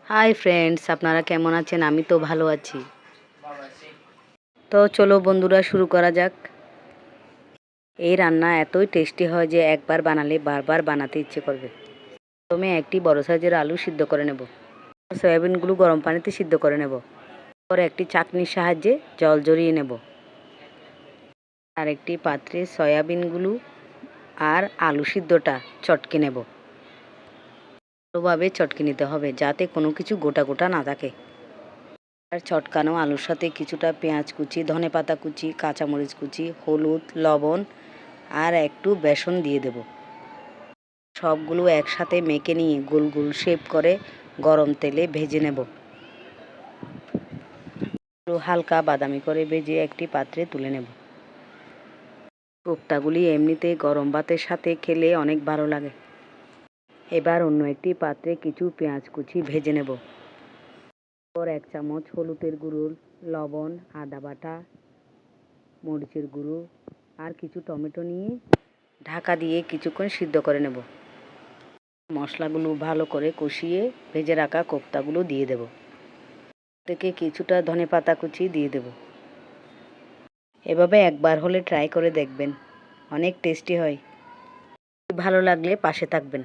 Hi friends, আপনারা কেমন আছেন? আমি তো ভালো আছি। তো চলো বন্ধুরা, শুরু করা যাক। এই রান্না এতই টেস্টি হয় যে একবার বানালে বারবার বানাতে ইচ্ছে করবে। প্রথমে একটি বড় সাইজের আলু সিদ্ধ করে নেব। সয়াবিনগুলো গরম পানিতে সিদ্ধ করে নেব। পরে একটি চাকনির সাহায্যে জল ঝরিয়ে নেব। আর একটি পাত্রে সয়াবিনগুলো আর আলু সিদ্ধটা চটকে নেব। ভালোভাবে চটকে নিতে হবে যাতে কোনো কিছু গোটা গোটা না থাকে। আর চটকানো আলুর সাথে কিছুটা পেঁয়াজ কুচি, ধনেপাতা কুচি, কাঁচামরিচ কুচি, হলুদ, লবণ আর একটু বেসন দিয়ে দেব। সবগুলো একসাথে মেখে নিয়ে গোল গোল শেপ করে গরম তেলে ভেজে নেব। হালকা বাদামি করে ভেজে একটি পাত্রে তুলে নেব। কোপ্তাগুলি এমনিতে গরম ভাতের সাথে খেলে অনেক ভালো লাগে। এবার অন্য একটি পাত্রে কিছু পেঁয়াজ কুচি ভেজে নেব। পর 1 চামচ হলুদের গুঁড়ো, লবণ, আদা বাটা, মরিচের গুঁড়ো আর কিছু টমেটো নিয়ে ঢাকা দিয়ে কিছুক্ষণ সিদ্ধ করে নেব। মশলাগুলো ভালো করে কষিয়ে ভেজে রাখা কোপ্তাগুলো দিয়ে দেব। থেকে কিছুটা ধনেপাতা কুচি দিয়ে দেব। এভাবে একবার হলে ট্রাই করে দেখবেন, অনেক টেস্টি হয়। ভালো লাগলে পাশে থাকবেন।